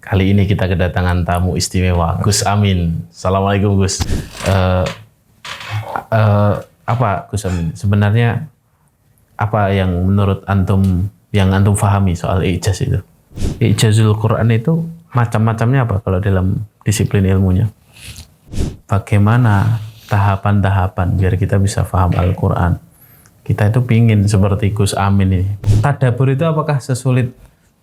Kali ini kita kedatangan tamu istimewa, Gus Amin. Assalamualaikum Gus. Apa Gus Amin? Sebenarnya apa yang menurut antum fahami soal ijaz itu? Ijazul Quran itu macam-macamnya apa kalau dalam disiplin ilmunya? Bagaimana tahapan-tahapan biar kita bisa paham Al-Quran? Kita itu pingin seperti Gus Amin ini. Tadabbur itu apakah sesulit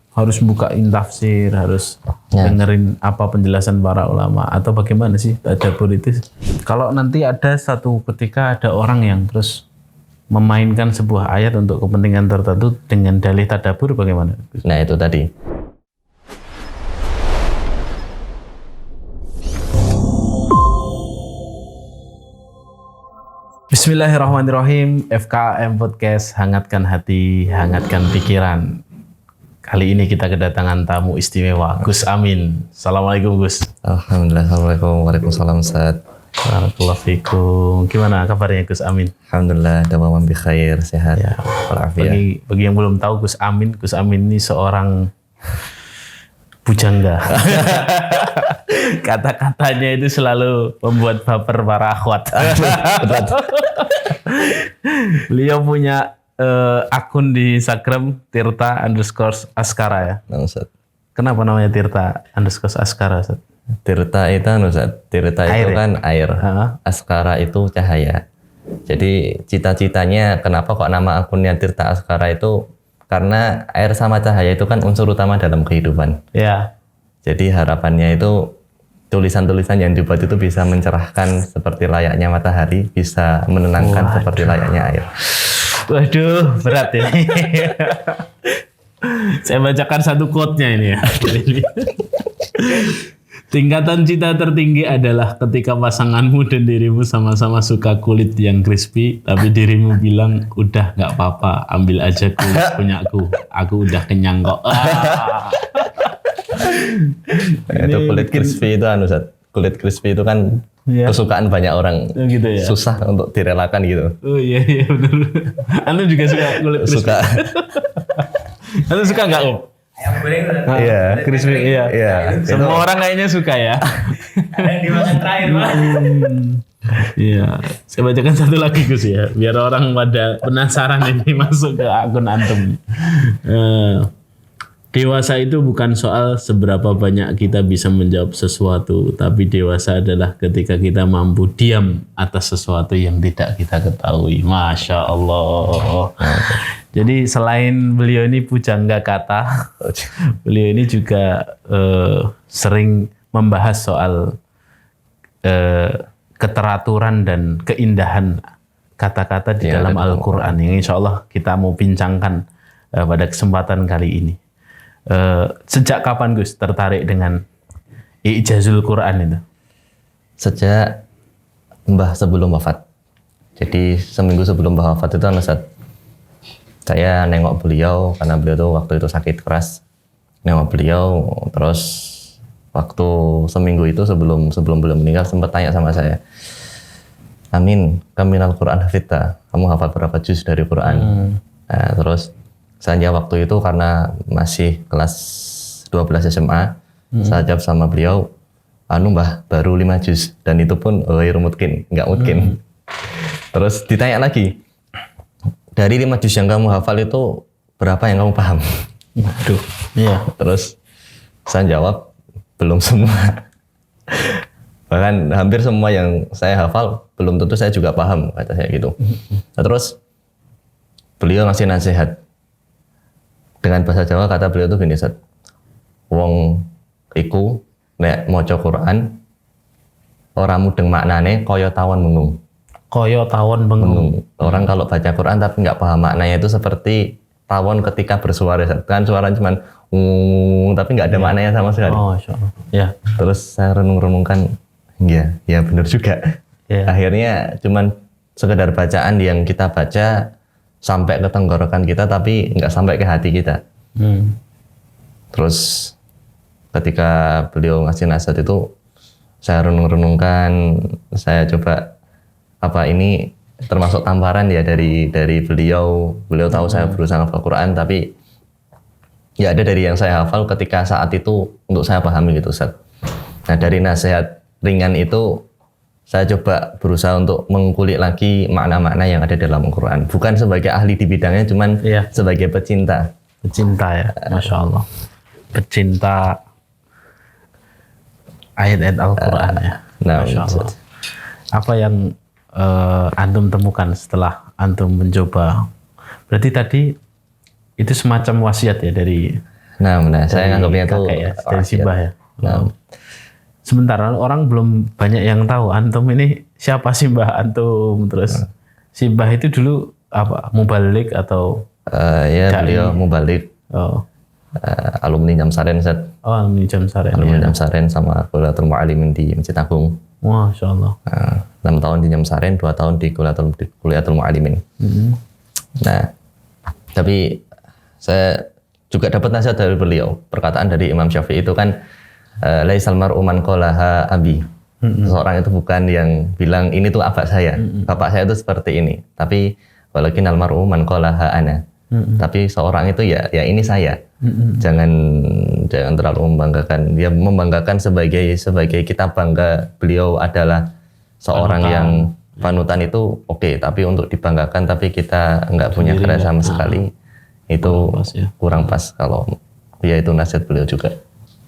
harus bukain tafsir, harus dengerin apa penjelasan para ulama, atau bagaimana sih tadabbur itu? Kalau nanti ada satu ketika ada orang yang terus memainkan sebuah ayat untuk kepentingan tertentu dengan dalih tadabbur, bagaimana? Nah itu tadi. Bismillahirrahmanirrahim. FKM Podcast, hangatkan hati, hangatkan pikiran. Kali ini kita kedatangan tamu istimewa, Gus Amin. Assalamualaikum Gus. Alhamdulillah, assalamualaikum, waalaikumsalam Ustaz. Barakallahu fikum. Gimana kabarnya Gus Amin? Alhamdulillah, damam bi khair, sehat. Ya. Bagi yang belum tahu Gus Amin ini seorang bujangga. Kata-katanya itu selalu membuat baper para akhwat. Beliau punya akun di Instagram Tirta_Askara ya. Nah, Ustaz. Kenapa namanya Tirta_Askara, Ustaz? Tirta itu Ustaz. Tirta Air, itu kan air. Askara itu cahaya. Jadi cita-citanya kenapa kok nama akunnya Tirta Askara itu karena air sama cahaya itu kan unsur utama dalam kehidupan. Ya. Jadi harapannya itu tulisan-tulisan yang dibuat itu bisa mencerahkan seperti layaknya matahari, bisa menenangkan seperti layaknya air. Waduh, berat ini. Saya bacakan satu quote-nya ini ya. Tingkatan cita tertinggi adalah ketika pasanganmu dan dirimu sama-sama suka kulit yang crispy, tapi dirimu bilang, udah gak apa-apa, ambil aja kulit punyaku. Aku udah kenyang kok. Itu kulit crispy itu Ustaz. Kulit crispy itu kan kesukaan banyak orang. Gitu ya? Susah untuk direlakan gitu. Oh iya benar. Anda juga suka kulit crispy? Suka. Anda suka nggak Om? Ayam goreng Iya. Crispy iya. Iya. Semua orang kayaknya suka ya. ada yang dimakan terakhir Pak. Iya. Saya bacakan satu lagi Gus ya, biar orang pada penasaran ini masuk ke akun antum. Dewasa itu bukan soal seberapa banyak kita bisa menjawab sesuatu, tapi dewasa adalah ketika kita mampu diam atas sesuatu yang tidak kita ketahui. Masya Allah. Jadi selain beliau ini pujangga kata, beliau ini juga sering membahas soal keteraturan dan keindahan kata-kata di dalam Al-Quran, yang insya Allah kita mau bincangkan pada kesempatan kali ini. Sejak kapan Gus tertarik dengan ijazul Quran itu? Sejak Mbah sebelum wafat. Jadi seminggu sebelum Mbah wafat itu Ustaz, saya nengok beliau karena beliau tuh waktu itu sakit keras. Nengok beliau, terus waktu seminggu itu sebelum beliau meninggal sempat tanya sama saya, Amin, kaminal Quran hafidta, kamu hafal berapa juz dari Quran? Nah, terus saya waktu itu karena masih kelas 12 SMA, saya jawab sama beliau, Mbah baru 5 juz, dan itu pun nggak mungkin. Terus ditanya lagi, dari 5 juz yang kamu hafal itu berapa yang kamu paham? Waduh, iya. Terus saya jawab, belum semua. Bahkan hampir semua yang saya hafal belum tentu saya juga paham, kata saya gitu. Nah, terus beliau ngasih nasihat dengan bahasa Jawa, kata beliau tuh gini, Ustaz, wong iku nek maca Quran ora mudeng maknane kaya tawon bengung. Kaya tawon bengung. Orang kalau baca Quran tapi nggak paham maknanya itu seperti tawon ketika bersuara, kan suara cuman tapi nggak ada maknanya sama sekali. Oh, insya Allah. Ya. Terus saya renung-renungkan, ya benar juga. Ya. Akhirnya cuman sekedar bacaan yang kita baca sampai ke tenggorokan kita tapi nggak sampai ke hati kita. Terus ketika beliau ngasih nasihat itu saya renung-renungkan, saya coba apa ini termasuk tamparan ya dari beliau tahu saya berusaha hafal Quran tapi Ya ada dari yang saya hafal ketika saat itu untuk saya pahami gitu Ustaz. Nah dari nasihat ringan itu saya coba berusaha untuk mengkulik lagi makna-makna yang ada dalam Al-Quran. Bukan sebagai ahli di bidangnya, cuman Iya. sebagai pecinta. Pecinta ya, Masya Allah. Pecinta ayat-ayat Al-Quran ya. Nah, Masya Allah. Apa yang antum temukan setelah antum mencoba? Berarti tadi itu semacam wasiat ya dari Nah, saya nganggapnya itu kakek ya, dari wasiat. Simbah ya. Nah, Sebentar, orang belum banyak yang tahu antum ini siapa Simbah antum. Terus Simbah itu dulu apa? Mubalik atau ya beliau mubalik alumni Jamsaren Ustaz. alumni Jamsaren Alumni ya. Jamsaren sama Kuliatul Mu'alimin di Masjid Agung. Masya Allah. 6 tahun di Jamsaren, 2 tahun di Kuliatul Mu'alimin. Nah, tapi saya juga dapat nasihat dari beliau. Perkataan dari Imam Syafi'i itu kan laisal mar'u man qalaha abi. Seseorang itu bukan yang bilang ini tuh abah saya. Bapak saya itu seperti ini. Tapi walakinal mar'u man qalaha ana. Tapi seorang itu ya ini saya. Jangan terlalu membanggakan. Dia membanggakan sebagai kita bangga beliau adalah seorang yang panutan itu oke, tapi untuk dibanggakan tapi kita nggak punya karya sama sekali itu kurang pas kalau ya itu nasihat beliau juga.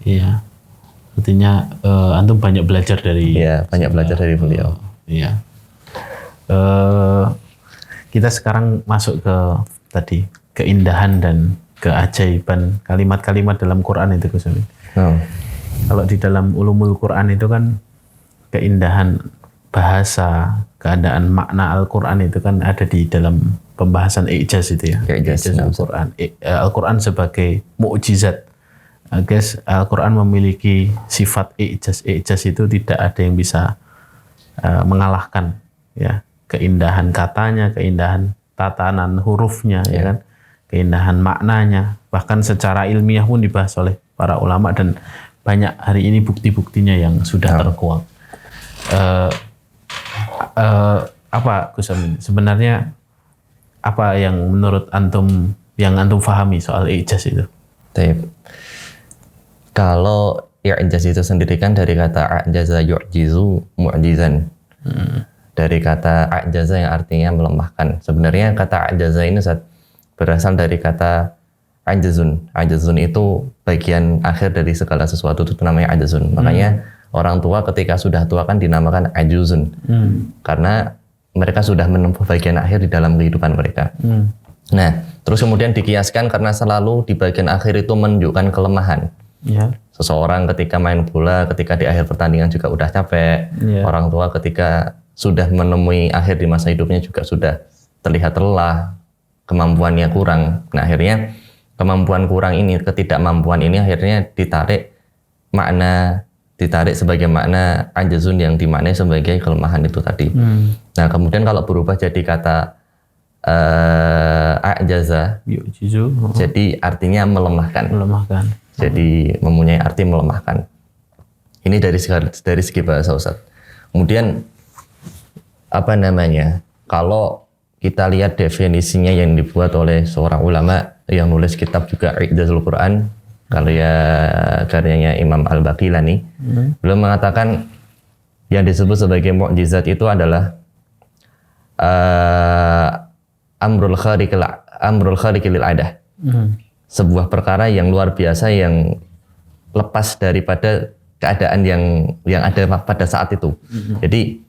Iya. Artinya antum banyak belajar dari Iya, banyak belajar dari beliau. Iya. Kita sekarang masuk ke tadi keindahan dan keajaiban kalimat-kalimat dalam Quran itu Gus Amin. Kalau di dalam ulumul Quran itu kan keindahan bahasa, keadaan makna Al-Quran itu kan ada di dalam pembahasan i'jaz itu ya. I'jaz Al-Quran. Al-Quran sebagai mukjizat. Guys, Al-Quran memiliki sifat i'jaz. I'jaz itu tidak ada yang bisa mengalahkan ya. Keindahan katanya, keindahan tatanan hurufnya ya kan. Keindahan maknanya, bahkan secara ilmiah pun dibahas oleh para ulama dan banyak hari ini bukti-buktinya yang sudah terkuak. Apa Gus Amin? Sebenarnya apa yang menurut antum yang antum fahami soal i'jaz itu? Kalau i'jaz itu sendiri kan dari kata a'jaza yu'jizu mu'jizan. Dari kata a'jaza yang artinya melemahkan. Sebenarnya kata a'jaza ini berasal dari kata ajazun. Ajazun itu bagian akhir dari segala sesuatu, itu namanya ajazun. Makanya orang tua ketika sudah tua kan dinamakan ajuzun. Karena mereka sudah menempuh bagian akhir di dalam kehidupan mereka. Nah, terus kemudian dikiaskan karena selalu di bagian akhir itu menunjukkan kelemahan. Ya. Seseorang ketika main bola, ketika di akhir pertandingan juga udah capek. Orang tua ketika sudah menemui akhir di masa hidupnya juga sudah terlihat lelah, kemampuannya kurang. Nah, akhirnya kemampuan kurang ini, ketidakmampuan ini akhirnya ditarik sebagai makna ajazun yang dimaknai sebagai kelemahan itu tadi. Nah, kemudian kalau berubah jadi kata a'jaza, jadi artinya melemahkan. Jadi mempunyai arti melemahkan. Ini dari segi bahasa Ustaz. Kemudian kalau kita lihat definisinya yang dibuat oleh seorang ulama yang nulis kitab juga I'jazul Quran, karyanya Imam Al-Baqilani. Beliau mengatakan yang disebut sebagai mukjizat itu adalah amrul khariqil adah. Sebuah perkara yang luar biasa yang lepas daripada keadaan yang ada pada saat itu. Jadi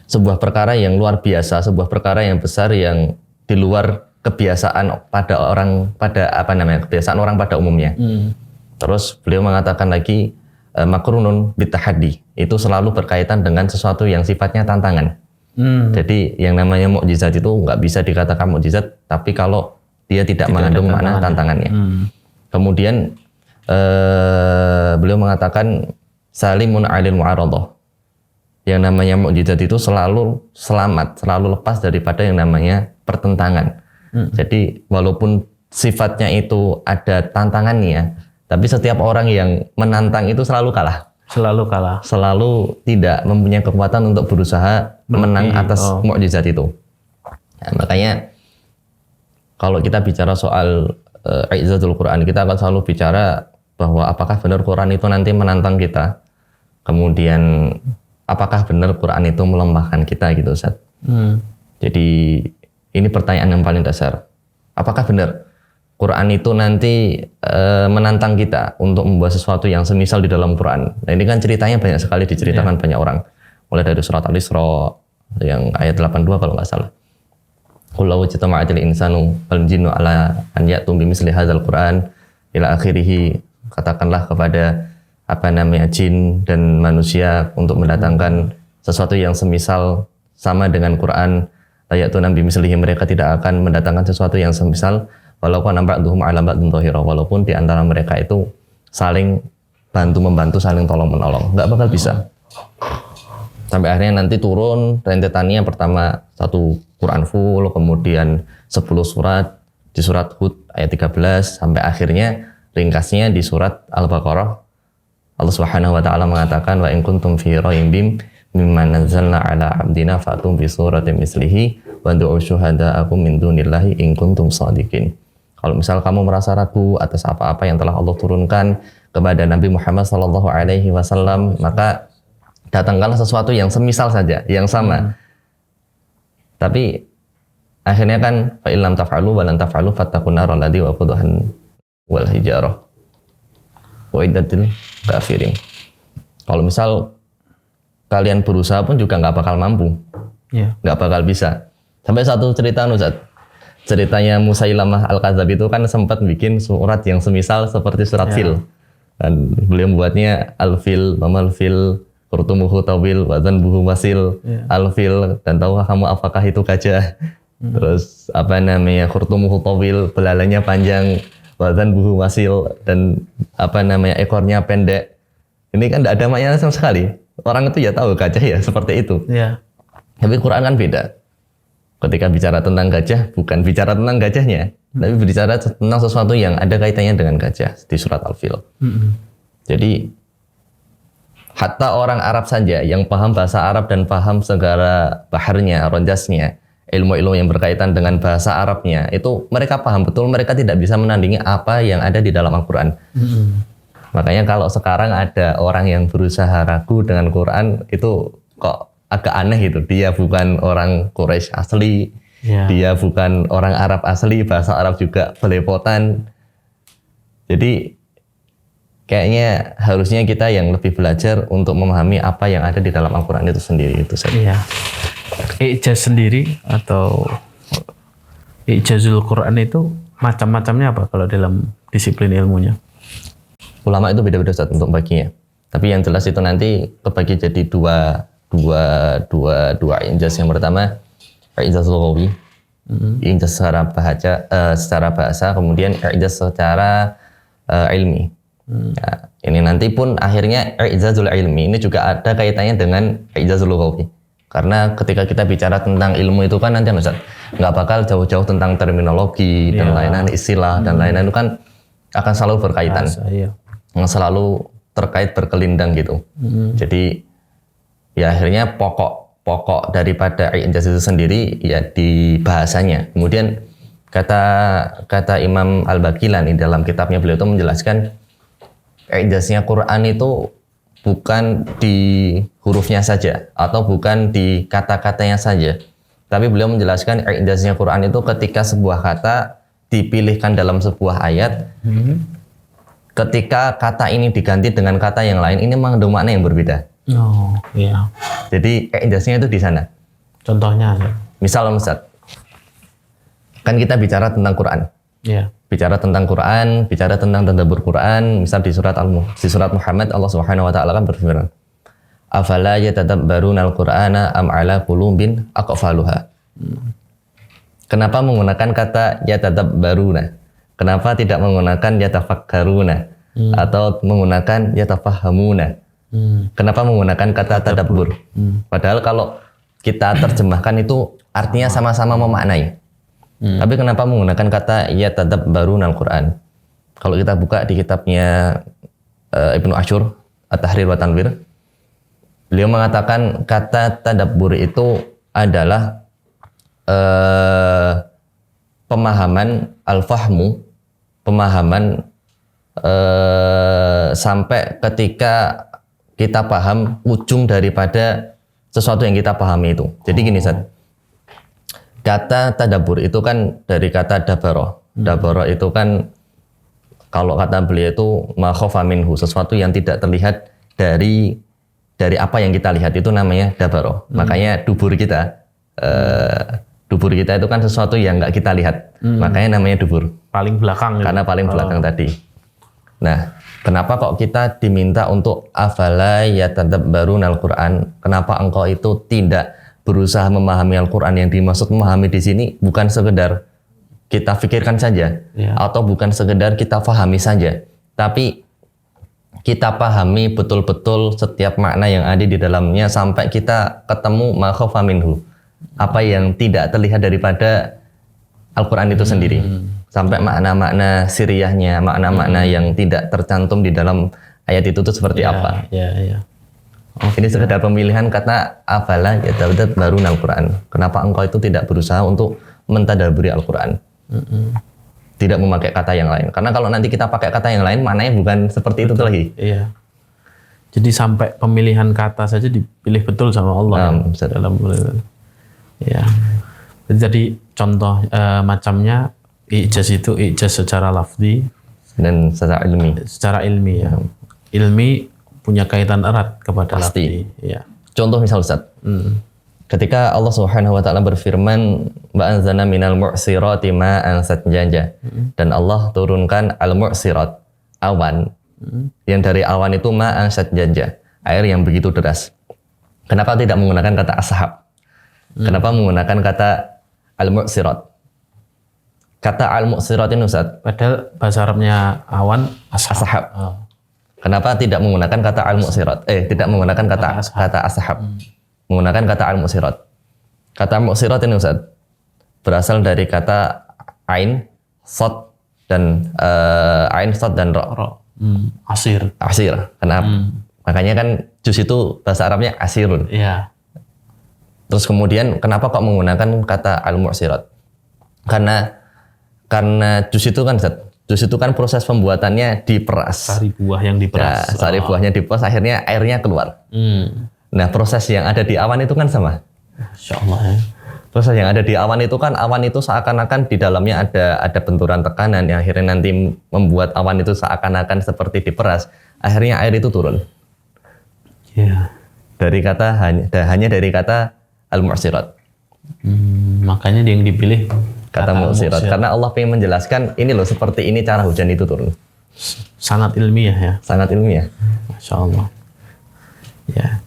sebuah perkara yang luar biasa, sebuah perkara yang besar yang di luar kebiasaan kebiasaan orang pada umumnya. Terus beliau mengatakan lagi makrunun bitahaddi, itu selalu berkaitan dengan sesuatu yang sifatnya tantangan. Jadi yang namanya mukjizat itu nggak bisa dikatakan mukjizat, tapi kalau dia tidak mengandung makna tantangannya. Kemudian beliau mengatakan salimun alil mu'aradah. Yang namanya mukjizat itu selalu selamat, selalu lepas daripada yang namanya pertentangan. Jadi walaupun sifatnya itu ada tantangannya, tapi setiap orang yang menantang itu selalu kalah. Selalu tidak mempunyai kekuatan untuk berusaha menang atas mukjizat itu. Nah, makanya kalau kita bicara soal i'zatul Quran, kita akan selalu bicara bahwa apakah benar Quran itu nanti menantang kita, kemudian apakah benar Quran itu melemahkan kita gitu Ustaz. Jadi ini pertanyaan yang paling dasar. Apakah benar Quran itu nanti menantang kita untuk membuat sesuatu yang semisal di dalam Quran? Nah ini kan ceritanya banyak sekali diceritakan banyak orang. Mulai dari surat Al-Isra yang ayat 82 kalau nggak salah. Qul law ijtama'atil insanu wal jinnu ala an ya'tu bimithli hadzal Qur'an ila akhirih. Katakanlah kepada jin dan manusia untuk mendatangkan sesuatu yang semisal sama dengan Quran. La ya'tuna bimithlihi, mereka tidak akan mendatangkan sesuatu yang semisal walaupun ba'duhum 'ala ba'din dhahira, walaupun di antara mereka itu saling bantu-membantu, saling tolong-menolong. Nggak bakal bisa. Sampai akhirnya nanti turun rentetannya, pertama satu Quran full, kemudian 10 surat di surat Hud ayat 13, sampai akhirnya ringkasnya di surat Al-Baqarah. Allah Subhanahu wa taala mengatakan wa in kuntum fi raibin mimma nazzalna ala abdina fa'tum bi suratin mislihi wa du'u syuhada'akum min dunillahi in kuntum shadiqin. Kalau misal kamu merasa ragu atas apa-apa yang telah Allah turunkan kepada Nabi Muhammad sallallahu alaihi wasallam, maka datangkanlah sesuatu yang semisal saja, yang sama. Tapi akhirnya kan fa illam taf'alu wa lan taf'alu fattaqun nar alladzi waquduhan wal hijarah wa iddatil kafirin. Kalau misal kalian berusaha pun juga nggak bakal mampu, nggak bakal bisa. Sampai satu cerita Ustaz, ceritanya Musailamah Al-Kadzab itu kan sempat bikin surat yang semisal seperti surat Fil, dan beliau membuatnya Al-Fil, Mamal Fil, Qurtumuhu Tawil, Wazanbuhu Wasil, Al-Fil, dan tahu kamu apakah itu gajah. Terus Qurtumuhu Tawil, belalainya panjang, Wazanbuhu Wasil, dan ekornya pendek. Ini kan tidak ada maknanya sama sekali. Orang itu ya tahu gajah ya seperti itu. Tapi Quran kan beda. Ketika bicara tentang gajah, bukan bicara tentang gajahnya, tapi bicara tentang sesuatu yang ada kaitannya dengan gajah di surat Al-Fil. Jadi hatta orang Arab saja yang paham bahasa Arab dan paham segala baharnya, ronjasnya, ilmu-ilmu yang berkaitan dengan bahasa Arabnya, itu mereka paham betul, mereka tidak bisa menandingi apa yang ada di dalam Al-Quran. Makanya kalau sekarang ada orang yang berusaha ragu dengan Quran, itu kok agak aneh gitu. Dia bukan orang Quraisy asli, dia bukan orang Arab asli, bahasa Arab juga belepotan. Jadi kayaknya harusnya kita yang lebih belajar untuk memahami apa yang ada di dalam Al-Quran itu sendiri. Itu saja. Ijaz sendiri atau ijazul Quran itu macam-macamnya apa kalau dalam disiplin ilmunya? Ulama itu beda-beda Ustaz untuk baginya. Tapi yang jelas itu nanti kebagi jadi dua ijaz. Yang pertama ijaz lughawi, ijaz secara bahasa, kemudian ijaz secara ilmi. Nah, ini nanti pun akhirnya i'jazul ilmi ini juga ada kaitannya dengan i'jazul lughawi. Karena ketika kita bicara tentang ilmu itu kan nanti Ustaz nggak bakal jauh-jauh tentang terminologi dan lain-lain, istilah dan lain-lain, itu kan akan selalu berkaitan. Selalu terkait berkelindang gitu. Jadi ya akhirnya pokok daripada i'jaz itu sendiri ya di bahasanya. Kemudian kata Imam Al-Baqilani dalam kitabnya, beliau itu menjelaskan i'jaznya Quran itu bukan di hurufnya saja atau bukan di kata-katanya saja, tapi beliau menjelaskan i'jaznya Quran itu ketika sebuah kata dipilihkan dalam sebuah ayat, ketika kata ini diganti dengan kata yang lain, ini mengandung makna yang berbeda. Jadi i'jaznya itu di sana. Contohnya misal Ustaz, kan kita bicara tentang Quran. Bicara tentang Quran, bicara tentang tadabbur Quran, misal di surat Muhammad, Allah Subhanahu wa taala kan berfirman, "Afala yatadabbaruna al-Qur'ana am 'ala qulubin aqfaluha." Kenapa menggunakan kata yatadabbaruna? Kenapa tidak menggunakan yatafakkaruna atau menggunakan yatafahamuna? Kenapa menggunakan kata tadabbur? Padahal kalau kita terjemahkan itu artinya sama-sama memaknai. Tapi kenapa menggunakan kata yatadabbaruna al-Quran? Kalau kita buka di kitabnya Ibnu Ashur At-Tahrir wa Tanwir, beliau mengatakan kata tadabbur itu adalah pemahaman al-fahmu pemahaman sampai ketika kita paham ujung daripada sesuatu yang kita pahami itu. Jadi gini Ustaz, kata tadabbur itu kan dari kata dabaro. Dabaro itu kan kalau kata beliau itu ma khofa minhu, sesuatu yang tidak terlihat dari apa yang kita lihat itu namanya dabaro. Makanya dubur kita itu kan sesuatu yang nggak kita lihat. Makanya namanya dubur. Paling belakang. Karena paling belakang tadi. Nah, kenapa kok kita diminta untuk afala yatadabbaruna al-Qur'an? Kenapa engkau itu tidak berusaha memahami Al-Qur'an? Yang dimaksud memahami di sini bukan sekedar kita pikirkan saja, atau bukan sekedar kita pahami saja, tapi kita pahami betul-betul setiap makna yang ada di dalamnya sampai kita ketemu ma khofa minhu, apa yang tidak terlihat daripada Al-Qur'an itu sendiri. Sampai makna-makna siriyahnya, makna-makna yang tidak tercantum di dalam ayat itu tuh seperti apa. Ini sekedar pemilihan kata afala yatadabbaruna al-Qur'an. Kenapa engkau itu tidak berusaha untuk mentadaburi Al-Qur'an? Tidak memakai kata yang lain. Karena kalau nanti kita pakai kata yang lain, maknanya bukan seperti itu lagi. Iya. Jadi sampai pemilihan kata saja dipilih betul sama Allah dalam. Ya. Jadi contoh macamnya ijaz itu ijaz secara lafzi dan secara ilmi. Secara ilmi ya. Ilmi punya kaitan erat kepada pasti. Lafzi. Ya. Contoh misal Ustaz. Ketika Allah Subhanahu wa taala berfirman wa anzalna minal mu'sirati ma'an sajjaja. Dan Allah turunkan al-mu'sirat, awan. Yang dari awan itu ma'an sajjaja, air yang begitu deras. Kenapa tidak menggunakan kata ashab? Kenapa menggunakan kata al-mu'sirat? Kata al-mu'sirat ini Ustaz, Padahal bahasa Arabnya awan ashab. Kenapa tidak menggunakan kata al-mu'sirat? Tidak menggunakan kata ashab. Menggunakan kata al-mu'sirat. Kata al-mu'sirat ini Ustaz berasal dari kata ain, sod dan ro. Asir. Kenapa? Makanya kan jus itu bahasa Arabnya asirun. Iya. Terus kemudian kenapa kok menggunakan kata al-mu'sirat? Karena jus itu kan proses pembuatannya diperas. Sari buah yang diperas. Nah, sari buahnya diperas, akhirnya airnya keluar. Nah, proses yang ada di awan itu kan sama. Insya Allah ya. Proses yang ada di awan itu kan, awan itu seakan-akan di dalamnya ada benturan tekanan yang akhirnya nanti membuat awan itu seakan-akan seperti diperas. Akhirnya air itu turun. Iya. Hanya dari kata al-mu'sirat. Makanya yang dipilih Kata mu'sirat. Karena Allah ingin menjelaskan ini loh, seperti ini cara hujan itu turun. Sangat ilmiah ya. Sangat ilmiah. Masya Allah. Ya.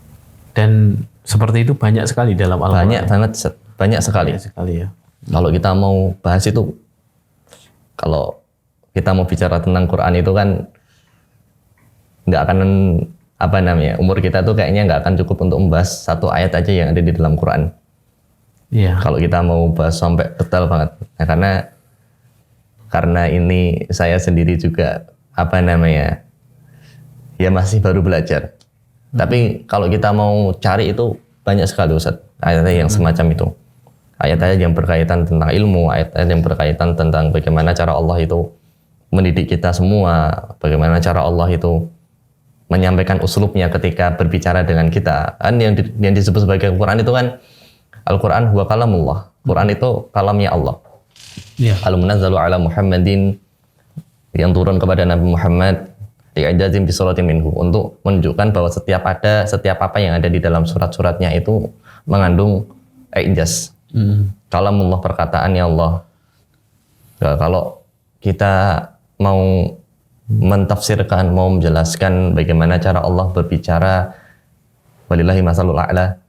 Dan seperti itu banyak sekali dalam Al-Quran. Banyak sekali. Banyak sekali ya. Kalau kita mau bahas itu, kalau kita mau bicara tentang Quran itu kan nggak akan umur kita tuh kayaknya nggak akan cukup untuk membahas satu ayat aja yang ada di dalam Quran. Iya. Kalau kita mau bahas sampai detail banget, nah, karena ini saya sendiri juga ya masih baru belajar. Tapi kalau kita mau cari itu banyak sekali Ustaz, ayat-ayat yang semacam itu. Ayat-ayat yang berkaitan tentang ilmu, ayat-ayat yang berkaitan tentang bagaimana cara Allah itu mendidik kita semua, bagaimana cara Allah itu menyampaikan uslubnya ketika berbicara dengan kita. Kan yang disebut sebagai Al-Quran itu kan Al-Quran huwa kalamullah. Quran itu kalamnya Allah. Iya. Al-munazzalu ala Muhammadin, yang turun kepada Nabi Muhammad di'ijazim bisuratin minhu, untuk menunjukkan bahwa setiap apa yang ada di dalam surat-suratnya itu mengandung ijaz. Kalamullah, perkataannya Allah. Nah, kalau kita mau mentafsirkan, mau menjelaskan bagaimana cara Allah berbicara, walillahi masalul a'la,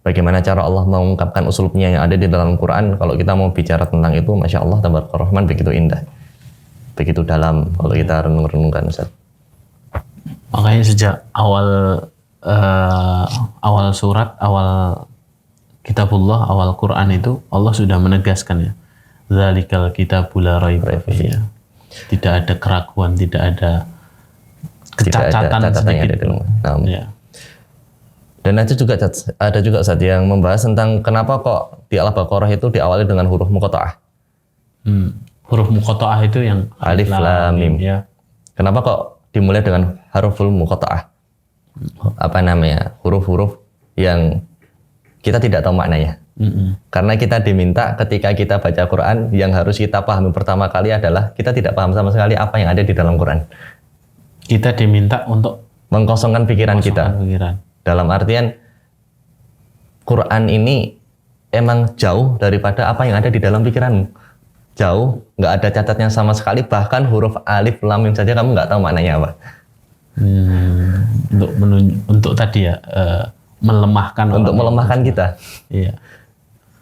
bagaimana cara Allah mengungkapkan usulnya yang ada di dalam Quran, kalau kita mau bicara tentang itu, Masya Allah, Tabarakallah Rahman, begitu indah, begitu dalam kalau kita renung-renungkan Ustaz. Makanya sejak awal surat, awal kitabullah, awal Quran itu Allah sudah menegaskan ya, Dzalikal kitabul la raiba fihi. Tidak ada keraguan, tidak ada kecacatan sedikit. Ya. Dan ada juga Ustaz yang membahas tentang kenapa kok di Al-Baqarah itu diawali dengan huruf muqatta'ah. huruf muqatta'ah itu yang Alif, lam, mim. ya. Kenapa kok dimulai dengan huruful muqatta'ah? Apa namanya? Huruf-huruf yang kita tidak tahu maknanya. Karena kita diminta ketika kita baca Quran, yang harus kita pahami pertama kali adalah kita tidak paham sama sekali apa yang ada di dalam Quran. Kita diminta untuk Mengkosongkan pikiran kita. pikiran. Dalam artian Quran ini emang jauh daripada apa yang ada di dalam pikiranmu. Jauh, nggak ada catatnya sama sekali. Bahkan huruf alif, lam, mim saja kamu nggak tahu maknanya apa. Untuk tadi ya melemahkan. Untuk melemahkan kita. Iya.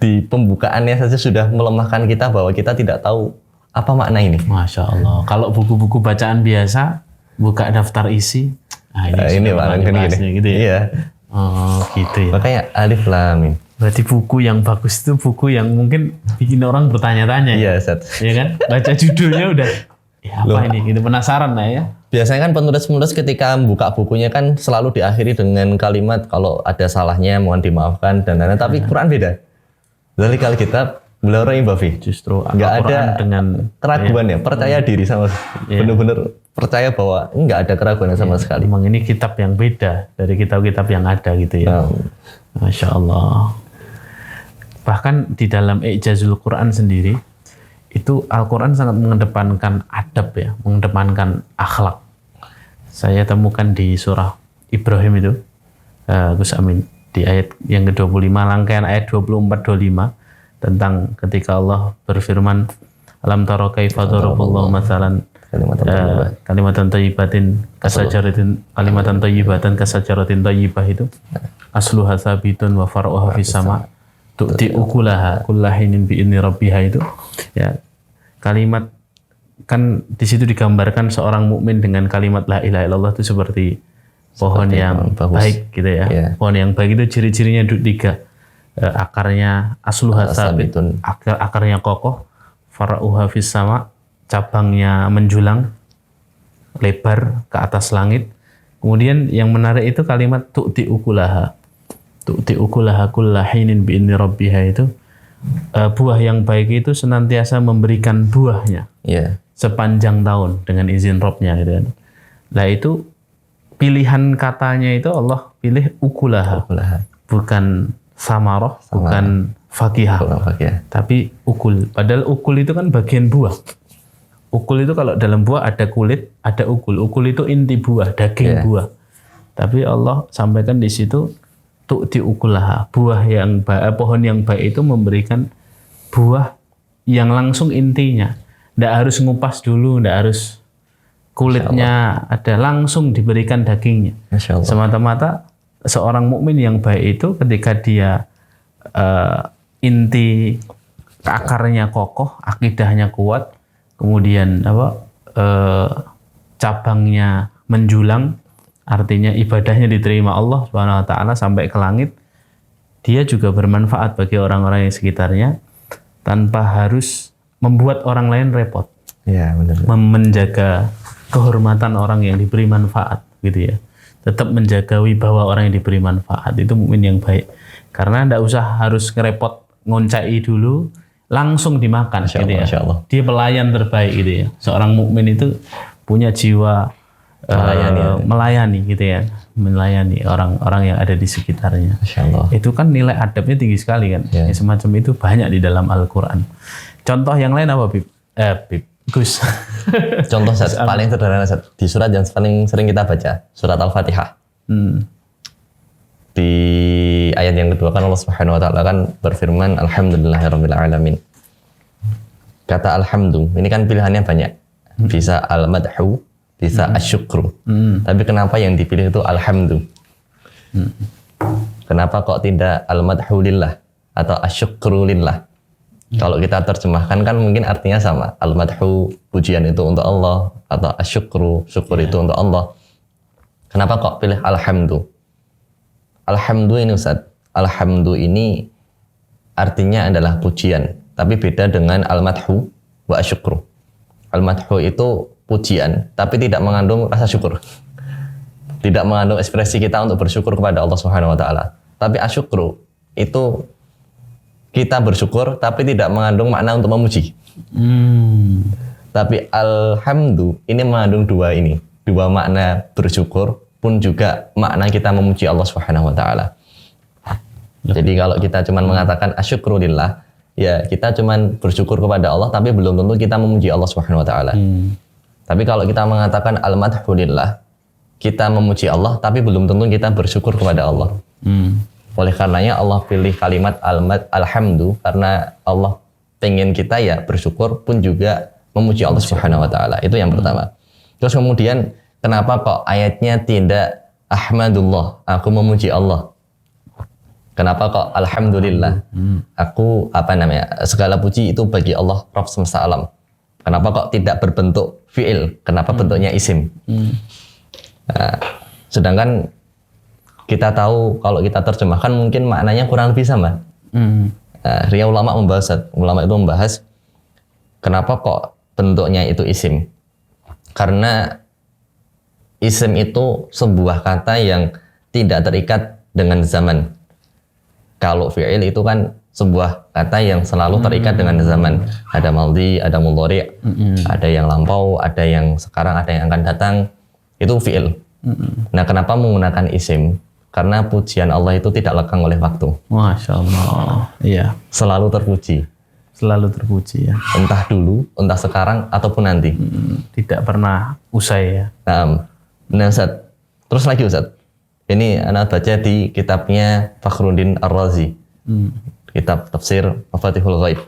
Di pembukaannya saja sudah melemahkan kita bahwa kita tidak tahu apa makna ini. Masya Allah. Kalau buku-buku bacaan biasa, buka daftar isi. Nah, Ini sudah Pak, pernah kan dibahas gini. gitu ya. Iya. Oh gitu ya. Makanya alif, lam, mim. Berarti buku yang bagus itu buku yang mungkin bikin orang bertanya-tanya. Iya, Ustaz. Ya kan? Baca judulnya udah, ya apa ini? Gitu penasaran lah ya. Biasanya kan penulis-penulis ketika membuka bukunya kan selalu diakhiri dengan kalimat kalau ada salahnya mohon dimaafkan dan lain-lain. Tapi Quran beda. Dari kali kitab beliau Bafi. Justru Nggak ada Al-Quran dengan keraguan ya, percaya diri sama benar-benar percaya bahwa nggak ada keraguan sama sekali. Memang ini kitab yang beda dari kitab-kitab yang ada gitu ya. Masya Allah. Bahkan di dalam I'jazul Quran sendiri, itu Al-Quran sangat mengedepankan adab ya, mengedepankan akhlak. Saya temukan di surah Ibrahim itu, Gus Amin, di ayat yang ke-25, rangkaian ayat 24-25, tentang ketika Allah berfirman, Alam tara kaifa daraballahu mathalan kalimatan thayyibatin kasajaratin kalimatan thayyibatan kasajaratin thayyibah itu asluha tsabitun wa far'uha fis sama' tu'ti ukulaha kullahinin bi'idni rabbiha itu ya, kalimat kan di situ digambarkan seorang mukmin dengan kalimat la ilaha illallah itu seperti pohon yang baik gitu ya. Yeah. Pohon yang baik itu ciri-cirinya 3. Akarnya asluha tsabitun, akarnya kokoh, far'uha fis sama', cabangnya menjulang lebar ke atas langit. Kemudian yang menarik itu kalimat tu'ti ukulaha kullahinin bi'idni rabbiha itu buah yang baik itu senantiasa memberikan buahnya sepanjang tahun dengan izin Robnya gitu kan. Nah itu pilihan katanya itu Allah pilih ukulaha. Bukan samarah, bukan fakihah, tapi ukul. Padahal ukul itu kan bagian buah. Ukul itu kalau dalam buah ada kulit, ada ukul. Ukul itu inti buah, daging buah. Tapi Allah sampaikan di situ tu'ti ukulaha, buah yang pohon yang baik itu memberikan buah yang langsung intinya. Nggak harus ngupas dulu, nggak harus kulitnya ada, langsung diberikan dagingnya. Semata-mata seorang mukmin yang baik itu ketika dia inti akarnya kokoh, akidahnya kuat, kemudian cabangnya menjulang, artinya ibadahnya diterima Allah Subhanahu wa taala sampai ke langit, dia juga bermanfaat bagi orang-orang yang sekitarnya tanpa harus membuat orang lain repot. Ya, benar. Menjaga kehormatan orang yang diberi manfaat gitu ya. Tetap menjaga wibawa orang yang diberi manfaat, itu mukmin yang baik. Karena enggak usah harus ngerepot ngoncai dulu, langsung dimakan gitu ya. Dia pelayan terbaik gitu ya. Seorang mukmin itu punya jiwa melayani gitu ya, melayani orang-orang yang ada di sekitarnya. Itu kan nilai adabnya tinggi sekali kan. Ya, semacam itu banyak di dalam Al-Quran. Contoh yang lain apa, Gus? Contoh paling sederhana di surat yang paling sering kita baca, surat Al-Fatihah. Di ayat yang kedua kan Allah Subhanahu wa taala kan berfirman alhamdulillahirabbil alamin. Kata alhamdu, ini kan pilihannya banyak. Bisa al-madhu, bisa asyukru. Tapi kenapa yang dipilih itu alhamdu? Kenapa kok tidak al-madhu lillah atau asyukru lillah? Kalau kita terjemahkan kan mungkin artinya sama. Al-madhu, pujian itu untuk Allah, atau asyukru, syukur itu untuk Allah. Kenapa kok pilih alhamdu? Alhamdu ini Ustaz. Alhamdu ini artinya adalah pujian, tapi beda dengan al-madhu wa asyukru. Al-madhu itu pujian, tapi tidak mengandung rasa syukur. Tidak mengandung ekspresi kita untuk bersyukur kepada Allah Subhanahu wa taala. Tapi asyukru itu kita bersyukur tapi tidak mengandung makna untuk memuji. Tapi alhamdu ini mengandung dua makna bersyukur pun juga makna kita memuji Allah Subhanahu wa taala. Jadi kalau kita cuma mengatakan asyukrulillah, ya kita cuma bersyukur kepada Allah tapi belum tentu kita memuji Allah Subhanahu wa taala. Tapi kalau kita mengatakan al-madhulillah, kita memuji Allah tapi belum tentu kita bersyukur kepada Allah. Oleh karenanya Allah pilih kalimat alhamdu karena Allah pengen kita ya bersyukur pun juga memuji Allah Subhanahu wa taala. Itu yang pertama. Terus kemudian kenapa kok ayatnya tidak ahmadullah, aku memuji Allah? Kenapa kok alhamdulillah? Aku segala puji itu bagi Allah Rabb semesta alam. Kenapa kok tidak berbentuk fi'il? Kenapa bentuknya isim? Nah, sedangkan kita tahu kalau kita terjemahkan mungkin maknanya kurang lebih sama. Ulama itu membahas kenapa kok bentuknya itu isim. Karena isim itu sebuah kata yang tidak terikat dengan zaman. Kalau fi'il itu kan sebuah kata yang selalu terikat dengan zaman. Ada maldi, ada mudhari', ada yang lampau, ada yang sekarang, ada yang akan datang. Itu fi'il. Nah, kenapa menggunakan isim? Karena pujian Allah itu tidak lekang oleh waktu. Masya Allah. Iya. Selalu terpuji. Selalu terpuji ya. Entah dulu, entah sekarang, ataupun nanti. Tidak pernah usai ya. Nah Ustaz, terus lagi Ustaz. Ini anak baca di kitabnya Fakhruddin Ar-Razi. Kitab tafsir Mafatihul Ghaib.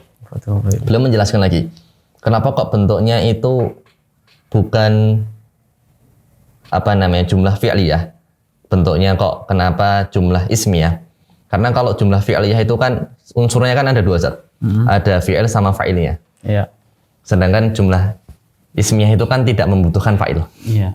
Beliau menjelaskan lagi. Kenapa kok bentuknya itu bukan jumlah fi'liyah. Bentuknya kok kenapa jumlah ismiyah? Karena kalau jumlah fi'liyah itu kan unsurnya kan ada dua Ustaz. Ada fi'il sama fa'ilnya. Iya. Sedangkan jumlah ismiyah itu kan tidak membutuhkan fa'il. Iya.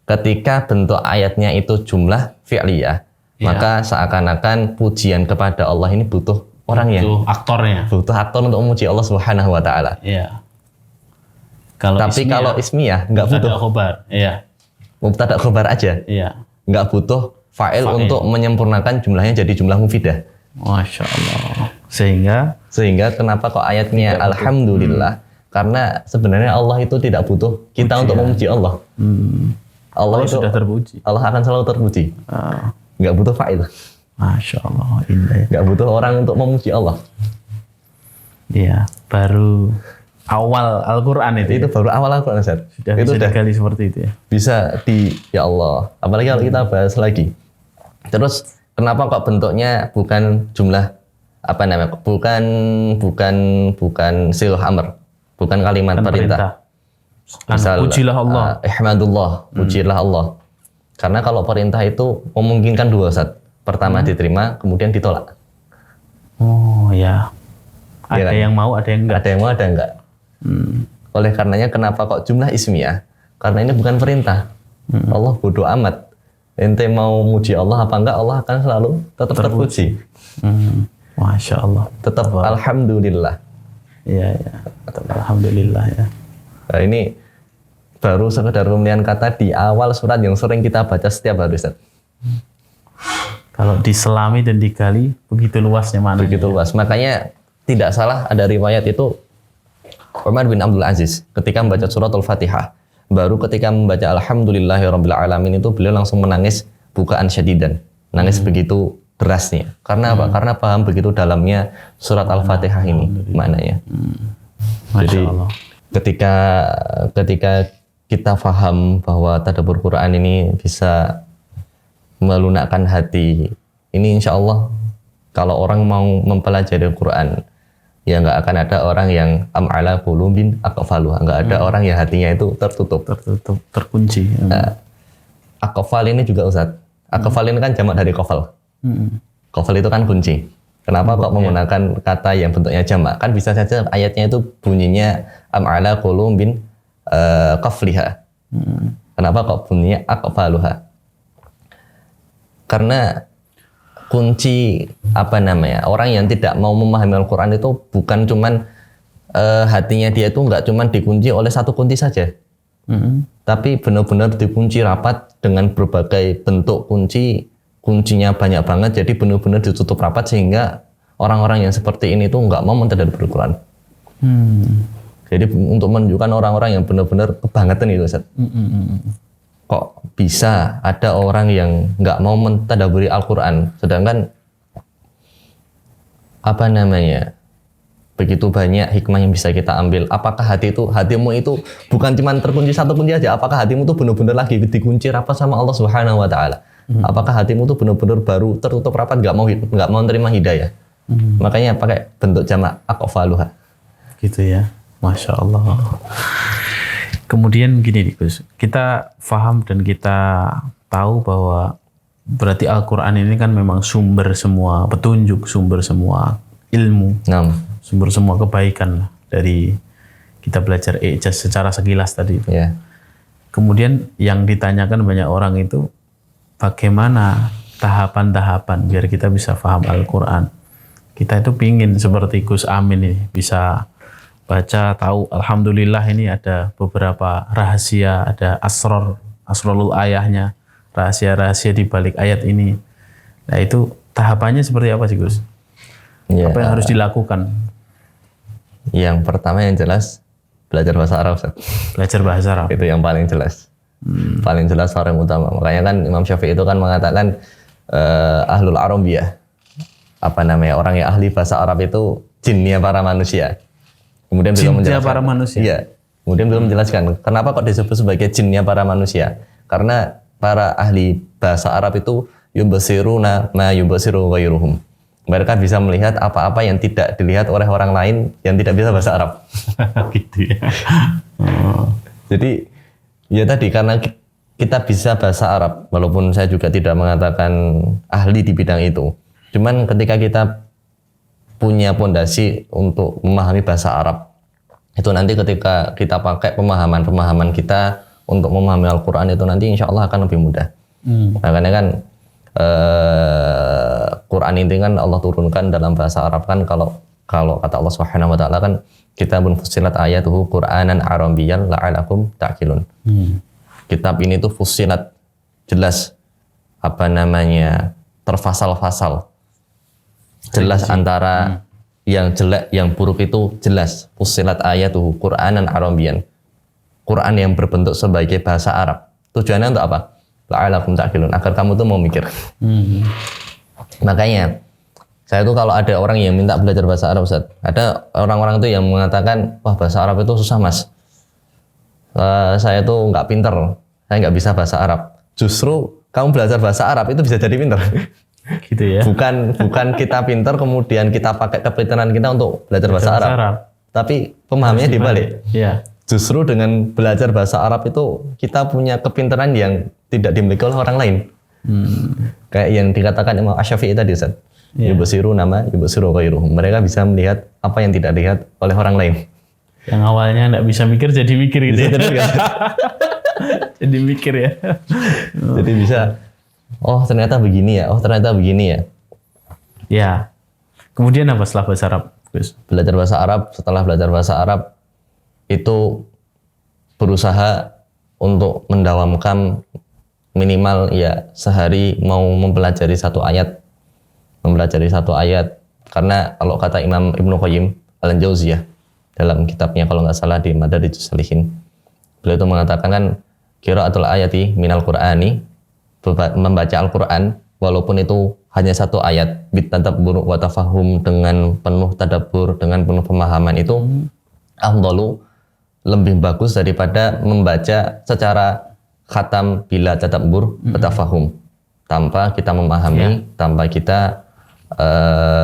Ketika bentuk ayatnya itu jumlah fi'liyah, maka seakan-akan pujian kepada Allah ini butuh orangnya. Butuh aktornya. Butuh aktor untuk memuji Allah Subhanahu wa taala. Iya. Tapi kalau ismiyah nggak butuh. Mubtada khobar. Iya. Mubtada khobar aja. Iya. Nggak butuh fa'il untuk menyempurnakan jumlahnya jadi jumlah mufidah. Masya Allah. Sehingga kenapa kok ayatnya alhamdulillah? Karena sebenarnya Allah itu tidak butuh kita untuk memuji Allah. Allah itu sudah terpuji. Allah akan selalu terpuji. Nggak butuh fa'il. Masya Allah. Indah. Nggak butuh orang untuk memuji Allah. Iya. Baru awal Al-Quran itu. Itu baru awal Al-Quran Ustaz. Itu sudah kali seperti itu ya. Bisa ya Allah. Apalagi kalau kita bahas lagi. Terus kenapa kok bentuknya bukan jumlah bukan silah amr, bukan kalimat perintah. Misal, pujilah Allah. Ihmadullah, pujilah Allah. Karena kalau perintah itu memungkinkan dua Ustaz. Pertama diterima, kemudian ditolak. Oh ya. Ada kan? yang mau, ada yang enggak. Ada yang mau, ada yang enggak. Oleh karenanya kenapa kok jumlah ismiyah? Karena ini bukan perintah. Allah bodoh amat. Ente mau muji Allah apa enggak, Allah akan selalu tetap terpuji. Masya Allah. Tetap alhamdulillah. Iya, ya. Alhamdulillah ya. Nah, ini baru sekedar pemilihan kata di awal surat yang sering kita baca setiap hari Ustaz. Kalau diselami dan digali begitu luasnya maknanya. Begitu luas. Makanya tidak salah ada riwayat itu Umar bin Abdul Aziz ketika membaca surat Al-Fatihah, baru ketika membaca Alhamdulillahirabbil alamin itu beliau langsung menangis bukaan syadidan. Nangis begitu derasnya. Karena apa? Karena paham begitu dalamnya surat Al-Fatihah ini maknanya. Jadi ketika kita paham bahwa tadabbur Quran ini bisa melunakkan hati, ini insya Allah kalau orang mau mempelajari Quran, ya nggak akan ada orang yang am'ala qulubin aqfaluha, nggak ada orang yang hatinya itu tertutup, terkunci. Aqfal ini juga Ustaz. Aqfal ini kan jamak dari qafal. Qafal itu kan kunci. Kenapa kok menggunakan kata yang bentuknya jamak? Kan bisa saja ayatnya itu bunyinya am'ala qulubin qafliha. Kenapa kok bunyinya aqfaluha? Karena kunci orang yang tidak mau memahami Al-Quran itu bukan cuman hatinya dia itu nggak cuman dikunci oleh satu kunci saja, tapi benar-benar dikunci rapat dengan berbagai bentuk kuncinya banyak banget, jadi benar-benar ditutup rapat sehingga orang-orang yang seperti ini tuh nggak mau mentadabbur Quran. Jadi untuk menunjukkan orang-orang yang benar-benar kebangetan itu, Ustaz. Kok bisa ada orang yang nggak mau mentadabburi Al-Quran, sedangkan begitu banyak hikmah yang bisa kita ambil. Apakah hatimu itu bukan cuma terkunci satu kunci aja? Apakah hatimu itu benar-benar lagi dikunci rapat sama Allah Subhanahu Wa Taala? Apakah hatimu itu benar-benar baru tertutup rapat, nggak mau terima hidayah? Makanya pakai bentuk jamak aqfaluha. Gitu ya, Masya Allah. Kemudian gini nih Gus, kita paham dan kita tahu bahwa berarti Al-Quran ini kan memang sumber semua petunjuk, sumber semua ilmu, sumber semua kebaikan lah, dari kita belajar ijaz secara sekilas tadi itu. Yeah. Kemudian yang ditanyakan banyak orang itu bagaimana tahapan-tahapan biar kita bisa paham Al-Quran. Kita itu pingin seperti Gus Amin ini bisa baca, tahu alhamdulillah ini ada beberapa rahasia, ada asrarul ayahnya, rahasia-rahasia di balik ayat ini. Nah itu tahapannya seperti apa sih Gus? Ya, apa yang harus dilakukan? Yang pertama yang jelas belajar bahasa Arab, Ustaz. Belajar bahasa Arab. Itu yang paling jelas. Paling jelas orang utama. Makanya kan Imam Syafi'i itu kan mengatakan ahlul arabiyah. Orang yang ahli bahasa Arab itu jinnya para manusia. Kemudian beliau menjelaskan para manusia. Iya. Kemudian beliau menjelaskan kenapa kok disebut sebagai jinnya para manusia? Karena para ahli bahasa Arab itu yubsiruna ma yubsiru ghairuhum. Mereka bisa melihat apa-apa yang tidak dilihat oleh orang lain yang tidak bisa bahasa Arab. Gitu ya. Jadi ya tadi karena kita bisa bahasa Arab, walaupun saya juga tidak mengatakan ahli di bidang itu. Cuman ketika kita punya pondasi untuk memahami bahasa Arab, itu nanti ketika kita pakai pemahaman kita untuk memahami Al-Quran itu nanti insya Allah akan lebih mudah. Makanya kan Quran ini kan Allah turunkan dalam bahasa Arab kan, kalau kata Allah Subhanahu Wa Taala kan kitabun fussilat ayatuhu Qur'anan Arabiyyan la'alakum ta'qilun. Kitab ini tuh fussilat, jelas terfasal-fasal. Jelas antara yang jelek, yang buruk itu jelas. Fussilat ayatuhu Qur'anan Arabiyyan. Quran yang berbentuk sebagai bahasa Arab. Tujuannya untuk apa? La'alakum ta'qilun, agar kamu tuh mau mikir. Makanya saya tuh kalau ada orang yang minta belajar bahasa Arab, Ustaz, ada orang-orang tuh yang mengatakan, wah bahasa Arab itu susah Mas. Saya tuh nggak pinter, saya nggak bisa bahasa Arab. Justru kamu belajar bahasa Arab itu bisa jadi pinter. Gitu ya. Bukan kita pinter kemudian kita pakai kepintaran kita untuk belajar bahasa Arab. Tapi pemahamannya dibalik. Iya. Justru dengan belajar bahasa Arab itu kita punya kepintaran yang tidak dimiliki oleh orang lain. Kayak yang dikatakan Imam Asy-Syafi'i tadi, Ustaz. Yubsiru ghairuhum. Mereka bisa melihat apa yang tidak dilihat oleh orang lain. Yang awalnya nggak bisa mikir jadi mikir gitu. Jadi mikir ya. Jadi bisa, oh ternyata begini ya, Ya. Kemudian apa setelah bahasa Arab, Gus? Belajar bahasa Arab, setelah belajar bahasa Arab itu berusaha untuk mendawamkan minimal ya sehari mau mempelajari satu ayat. Karena kalau kata Imam Ibnu Qayyim Al-Jauziyah dalam kitabnya kalau nggak salah di Madarijus Salihin, beliau itu mengatakan kan qiraatul ayati minal Qur'ani, membaca Al-Quran walaupun itu hanya satu ayat, bitadabbur wa tafahum, dengan penuh tadabbur, dengan penuh pemahaman, itu afdalu, lebih bagus daripada membaca secara khatam bila tadabbur wa tafahum, tanpa kita memahami, tanpa kita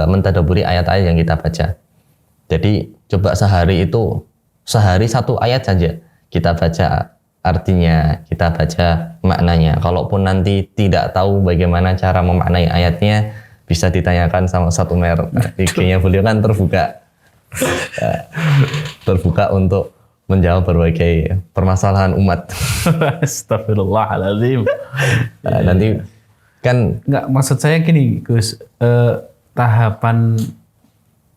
mentadabburi ayat-ayat yang kita baca. Jadi coba sehari satu ayat saja kita baca artinya, kita baca maknanya. Kalaupun nanti tidak tahu bagaimana cara memaknai ayatnya, bisa ditanyakan sama satu merek. IG-nya beliau kan terbuka untuk menjawab berbagai permasalahan umat. Astagfirullahaladzim. Nanti kan nggak, maksud saya gini Gus, tahapan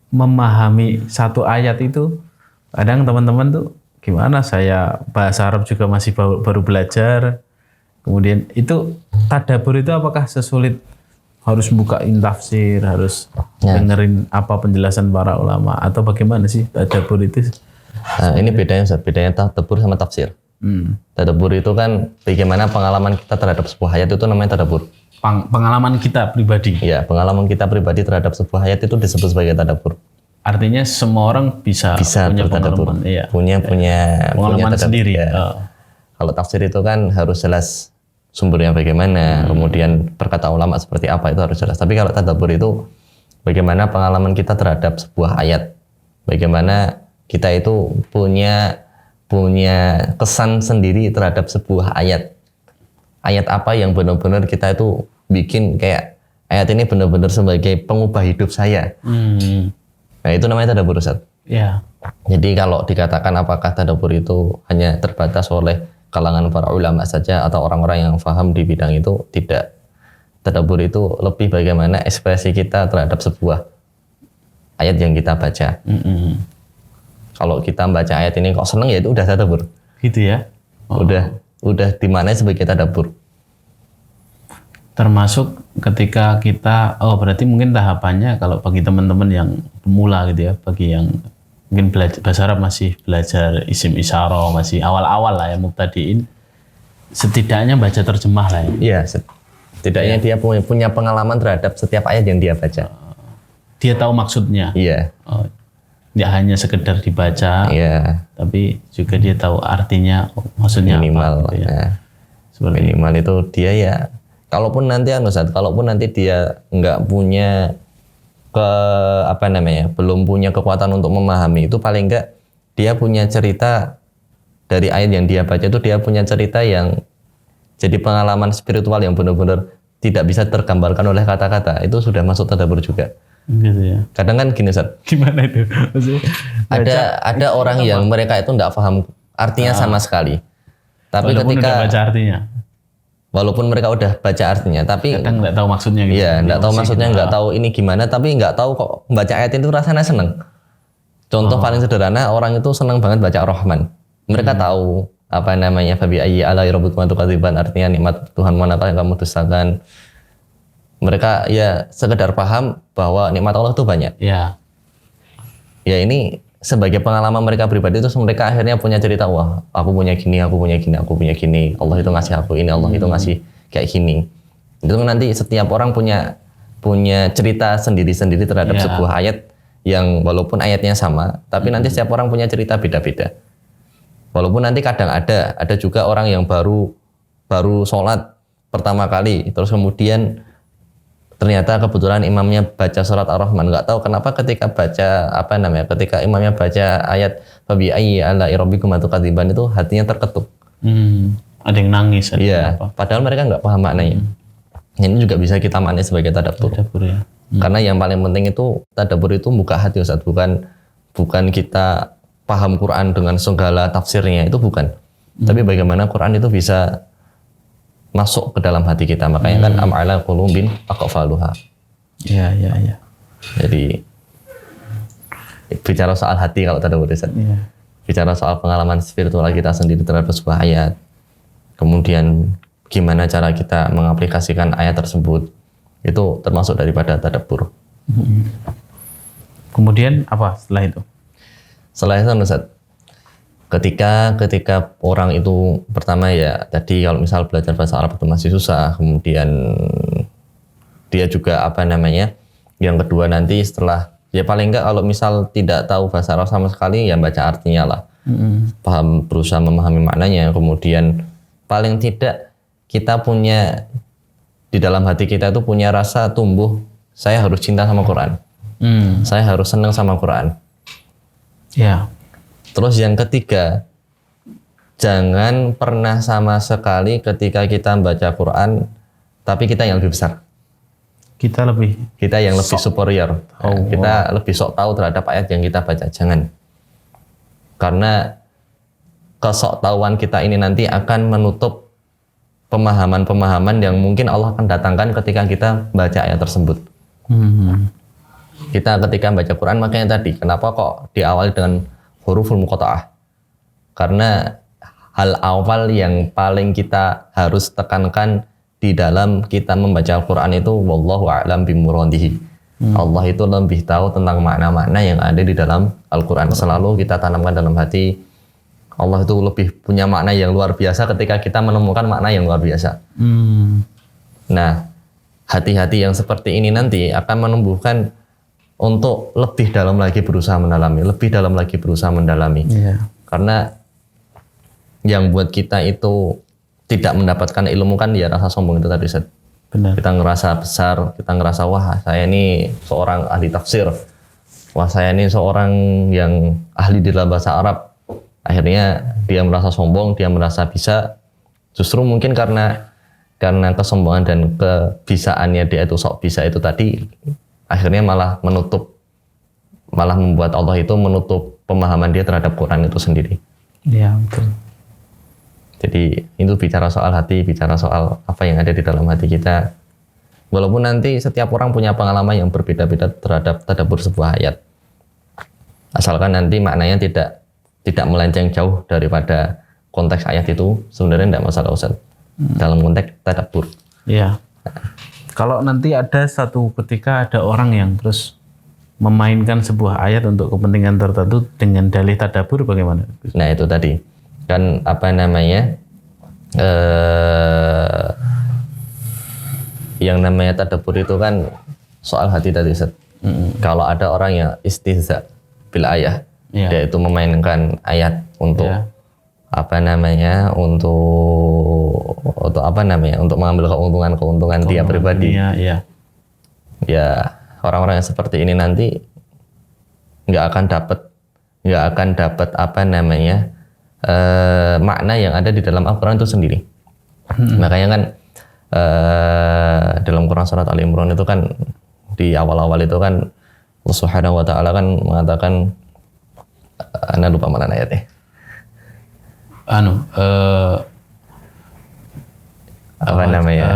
memahami satu ayat itu kadang teman-teman tuh gimana, saya bahasa Arab juga masih baru belajar, kemudian itu tadabbur itu apakah sesulit harus bukain tafsir, harus dengerin apa penjelasan para ulama, atau bagaimana sih tadabbur itu? Nah, ini bedanya Ustaz, bedanya tadabbur sama tafsir. Tadabbur itu kan bagaimana pengalaman kita terhadap sebuah ayat itu namanya tadabbur. Pengalaman kita pribadi. Ya, pengalaman kita pribadi terhadap sebuah ayat itu disebut sebagai tadabbur. Artinya semua orang bisa punya bertadabbur. pengalaman, iya. punya pengalaman tadabbur, sendiri. ya. Kalau tafsir itu kan harus jelas sumbernya bagaimana, kemudian perkataan ulama seperti apa itu harus jelas. Tapi kalau tadabbur itu bagaimana pengalaman kita terhadap sebuah ayat, bagaimana kita itu punya kesan sendiri terhadap sebuah ayat. Ayat apa yang benar-benar kita itu bikin kayak ayat ini benar-benar sebagai pengubah hidup saya. Nah itu namanya tadabbur Ustaz. Ya. Jadi kalau dikatakan apakah tadabbur itu hanya terbatas oleh kalangan para ulama saja atau orang-orang yang paham di bidang itu, tidak. Tadabbur itu lebih bagaimana ekspresi kita terhadap sebuah ayat yang kita baca. Kalau kita baca ayat ini kok seneng, ya itu udah tadabbur. Gitu ya. Udah dimaknai sebagai tadabbur. Termasuk ketika kita, berarti mungkin tahapannya kalau bagi teman-teman yang pemula gitu ya, bagi yang mungkin belajar bahasa Arab masih belajar isim isyarah, masih awal-awal lah ya, mubtadiin, setidaknya baca terjemah lah ya. Iya, setidaknya dia punya pengalaman terhadap setiap ayat yang dia baca. Dia tahu maksudnya. Iya. Nggak hanya sekedar dibaca, Iya. tapi juga dia tahu artinya, maksudnya Minimal, apa. Gitu ya. Nah, minimal itu dia ya. Kalaupun nanti dia nggak punya belum punya kekuatan untuk memahami, itu paling nggak dia punya cerita dari ayat yang dia baca, itu dia punya cerita yang jadi pengalaman spiritual yang benar-benar tidak bisa tergambarkan oleh kata-kata, itu sudah masuk tadabbur juga. Gitu ya. Kadang kan gini Ustaz, Gimana itu? Maksudnya, ada orang yang mereka itu nggak paham artinya sama sekali, tapi walaupun ketika udah baca artinya, walaupun mereka udah baca artinya, tapi kadang nggak tahu maksudnya gitu. iya, nggak tahu maksudnya, nggak tahu ini gimana, tapi nggak tahu kok baca ayat itu rasanya seneng. Contoh paling sederhana, orang itu seneng banget baca Ar-Rahman. Mereka tahu apa namanya fabi ayyi ala rabbikuma tukadziban, artinya nikmat Tuhan manakah yang kamu dustakan. Mereka ya sekedar paham bahwa nikmat Allah itu banyak. Ya. Ya ini sebagai pengalaman mereka pribadi, itu mereka akhirnya punya cerita, wah aku punya gini, Allah itu ngasih aku ini, Allah itu ngasih kayak gini. Itu nanti setiap orang punya cerita sendiri-sendiri terhadap sebuah ayat yang walaupun ayatnya sama, tapi nanti setiap orang punya cerita beda-beda. Walaupun nanti kadang ada juga orang yang baru sholat pertama kali, terus kemudian ternyata kebetulan imamnya baca surat Ar-Rahman, nggak tahu kenapa ketika imamnya baca ayat fabi ayyi ala rabbikuma tukadziban, itu hatinya terketuk. Ada yang nangis, ada Iya, apa? padahal mereka nggak paham maknanya. Ini juga bisa kita maknai sebagai tadabbur. Ya. Karena yang paling penting itu tadabbur itu buka hati Ustaz, bukan kita paham Quran dengan segala tafsirnya, itu bukan. Tapi bagaimana Quran itu bisa masuk ke dalam hati kita. Makanya kan am ala qulubin aqfaluha. Iya. Jadi bicara soal hati kalau tadabbur Ustaz. Iya. Bicara soal pengalaman spiritual kita sendiri terhadap sebuah ayat. Kemudian gimana cara kita mengaplikasikan ayat tersebut. Itu termasuk daripada tadabbur. Kemudian apa setelah itu? Setelah itu Ustaz, ketika orang itu pertama ya tadi kalau misal belajar bahasa Arab itu masih susah, kemudian dia juga yang kedua nanti setelah ya paling enggak kalau misal tidak tahu bahasa Arab sama sekali ya baca artinya lah, paham, berusaha memahami maknanya, kemudian paling tidak kita punya di dalam hati kita itu punya rasa tumbuh, saya harus cinta sama Quran, saya harus senang sama Quran. Ya. Terus yang ketiga, jangan pernah sama sekali ketika kita baca Quran, tapi kita yang lebih besar. Kita yang lebih superior. Kita lebih sok tahu terhadap ayat yang kita baca. Jangan. Karena kesoktahuan kita ini nanti akan menutup pemahaman-pemahaman yang mungkin Allah akan datangkan ketika kita baca ayat tersebut. Kita ketika baca Quran, makanya tadi, kenapa kok diawali dengan huruful muqatta'ah? Karena hal awal yang paling kita harus tekankan di dalam kita membaca Al-Quran itu wallahu a'lam bimuradihi. Allah itu lebih tahu tentang makna-makna yang ada di dalam Al-Quran. Selalu kita tanamkan dalam hati, Allah itu lebih punya makna yang luar biasa ketika kita menemukan makna yang luar biasa. Nah, hati-hati yang seperti ini nanti akan menumbuhkan untuk lebih dalam lagi berusaha mendalami, lebih dalam lagi berusaha mendalami. Karena yang buat kita itu tidak mendapatkan ilmu kan ya rasa sombong itu tadi, Ustaz. Benar. Kita ngerasa besar, kita ngerasa wah saya ini seorang ahli tafsir, wah saya ini seorang yang ahli di dalam bahasa Arab. Akhirnya dia merasa sombong, dia merasa bisa. Justru mungkin karena kesombongan dan kebisaannya dia itu sok bisa itu tadi, akhirnya malah membuat Allah itu menutup pemahaman dia terhadap Quran itu sendiri. Iya, betul. Jadi itu bicara soal hati, bicara soal apa yang ada di dalam hati kita. Walaupun nanti setiap orang punya pengalaman yang berbeda-beda terhadap tadabbur sebuah ayat. Asalkan nanti maknanya tidak melenceng jauh daripada konteks ayat itu, sebenarnya tidak masalah, Ustaz. Dalam konteks tadabbur. Iya. Kalau nanti ada satu ketika ada orang yang terus memainkan sebuah ayat untuk kepentingan tertentu dengan dalih tadabbur, bagaimana? Nah itu tadi kan apa namanya yang namanya tadabbur itu kan soal hati tadi, Ustaz. Kalau ada orang yang istihza bil ayat, dia itu memainkan ayat untuk apa namanya untuk mengambil keuntungan dia pribadi. Ya orang-orang yang seperti ini nanti nggak akan dapat apa namanya makna yang ada di dalam Al-Quran itu sendiri. Makanya kan dalam Quran surat Al-Imran itu kan di awal-awal itu kan Allah Subhanahu wa ta'ala kan mengatakan, ana lupa mana ayatnya. Apa namanya?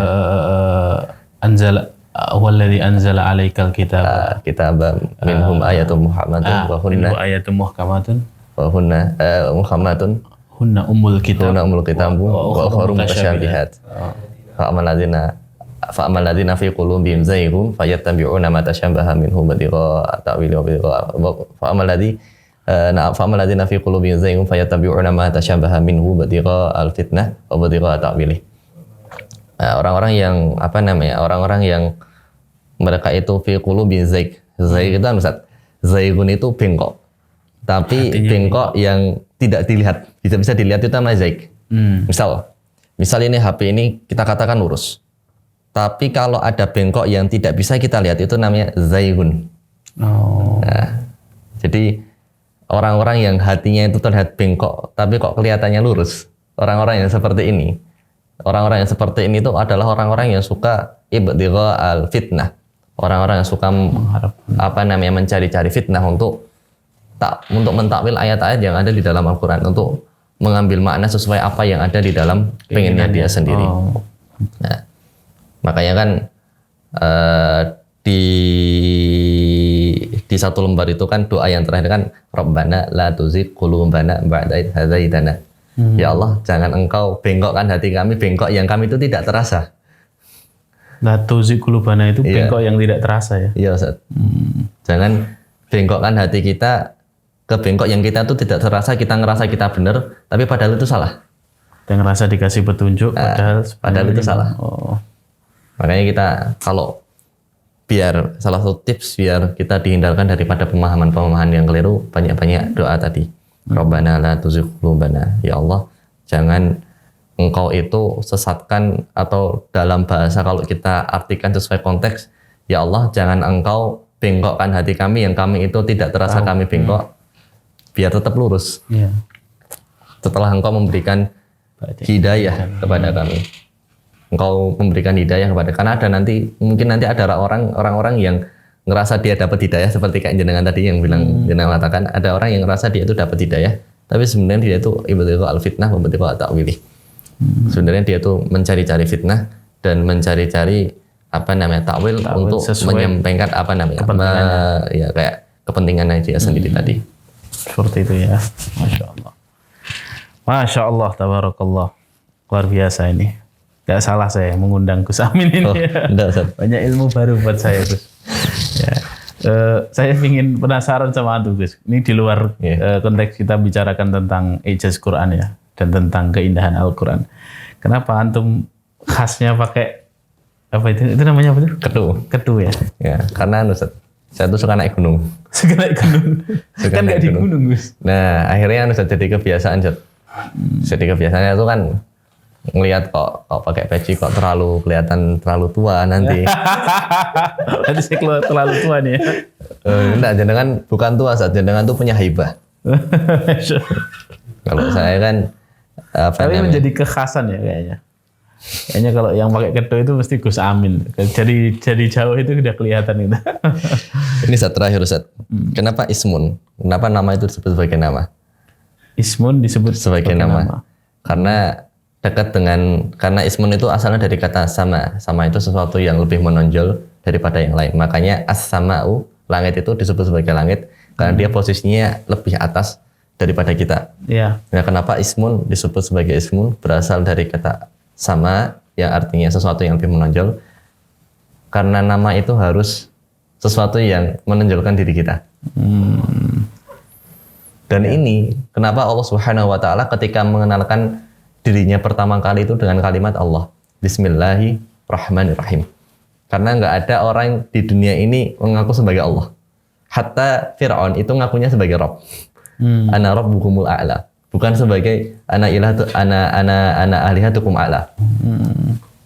Walladzi anzala 'alaikal kitaba. Minhum ayatun muhammadun wa hunna ayatun muhkamatun wa hunna muhammadun hunna ummul kitab wa ukhra mutasyabihat. Fa'amal ladzina fi qulubihim zayghun fayattabi'una ma tashabaha minhu ibtigha'a ta'wili fa'amal ladzina fi qulubihim zayghun fayattabi'una ma tashabaha minhu ibtigha'a al-fitnah wa ibtigha'a ta'wili. Orang-orang yang mereka itu fi qulubihim zayg itu kan, Ustaz. Zayghun itu bengkok. Tapi bengkok yang tidak dilihat, bisa dilihat itu namanya zaik. Misal ini HP ini kita katakan lurus. Tapi kalau ada bengkok yang tidak bisa kita lihat itu namanya zaigun. Nah, jadi orang-orang yang hatinya itu terlihat bengkok tapi kok kelihatannya lurus. Orang-orang yang seperti ini itu adalah orang-orang yang suka ibtigha al-fitnah. Orang-orang yang suka mencari-cari fitnah untuk mentakwil ayat-ayat yang ada di dalam Al-Quran, untuk mengambil makna sesuai apa yang ada di dalam pengennya dia sendiri. Nah, makanya kan di satu lembar itu kan doa yang terakhir kan Rabbana la tuzigh qulubana ba'da idh hadaitana. Ya Allah, jangan engkau bengkokkan hati kami, bengkok yang kami itu tidak terasa. La tuzigh qulubana itu bengkok yang tidak terasa ya? Iya, Ustaz. Jangan bengkokkan hati kita ke bengkok yang kita tuh tidak terasa, kita ngerasa kita benar, tapi padahal itu salah. Kita ngerasa dikasih petunjuk, padahal itu salah. Makanya kita biar salah satu tips biar kita dihindarkan daripada pemahaman-pemahaman yang keliru, banyak-banyak doa tadi. Rabbana la tuzigh qulubana. Ya Allah, jangan engkau itu sesatkan, atau dalam bahasa kalau kita artikan sesuai konteks, ya Allah, jangan engkau bengkokkan hati kami yang kami itu tidak terasa kami bengkok, biar tetap lurus. Setelah engkau memberikan hidayah kepada kami, engkau memberikan hidayah karena mungkin nanti ada orang-orang yang ngerasa dia dapat hidayah, seperti kayak jenengan tadi yang bilang, jenengan katakan ada orang yang ngerasa dia itu dapat hidayah, tapi sebenarnya dia itu ibtigha al-fitnah wa ibtigha ta'wili. Sebenarnya dia itu mencari-cari fitnah dan mencari-cari takwil untuk menyampaikan kayak kepentingannya dia sendiri tadi. Seperti itu ya. Masya Allah. Masya Allah, tabarakallah. Luar biasa ini. Gak salah saya mengundang Gus Amin ini. Oh, enggak, Ustaz. Banyak ilmu baru buat saya, Gus. Ya. Saya ingin penasaran sama Antum, Gus. Ini di luar konteks kita bicarakan tentang ijaz Quran ya, dan tentang keindahan Al-Quran. Kenapa Antum khasnya pakai apa itu? Itu namanya apa itu? Kedu ya. Ya, karena Ustaz, saya tuh suka naik gunung. Suka naik gunung. Kan nggak di gunung, Gus. Nah, akhirnya Ustaz jadi kebiasaan, Ustaz. Jadi kebiasaannya itu kan ngelihat kok pakai peci kok kelihatan terlalu tua nanti. Nanti saya terlalu tua nih ya. Enggak, jenengan bukan tua, Ustaz. Jenengan tuh punya haibah. Kalau saya kan tapi menjadi kekhasan ya kayaknya. Kayaknya kalau yang pakai kedo itu mesti Gus Amin. Jadi jauh itu udah kelihatan itu. Ini Ustaz terakhir, Ustaz. Kenapa ismun? Kenapa nama itu disebut sebagai nama? Ismun disebut Sebagai nama. Karena ismun itu asalnya dari kata sama. Sama itu sesuatu yang lebih menonjol daripada yang lain. Makanya as-sama'u, langit itu disebut sebagai langit karena dia posisinya lebih atas daripada kita. Iya. Nah, kenapa ismun disebut sebagai ismun? Berasal dari kata sama yang artinya sesuatu yang lebih menonjol. Karena nama itu harus sesuatu yang menonjolkan diri kita. Dan ini kenapa Allah Subhanahu wa taala ketika mengenalkan dirinya pertama kali itu dengan kalimat Allah, Bismillahirrahmanirrahim. Karena nggak ada orang di dunia ini mengaku sebagai Allah. Hatta Fir'aun itu ngakunya sebagai Rabb. Ana rabbukumul a'la. Bukan sebagai ana alihatukum a'la.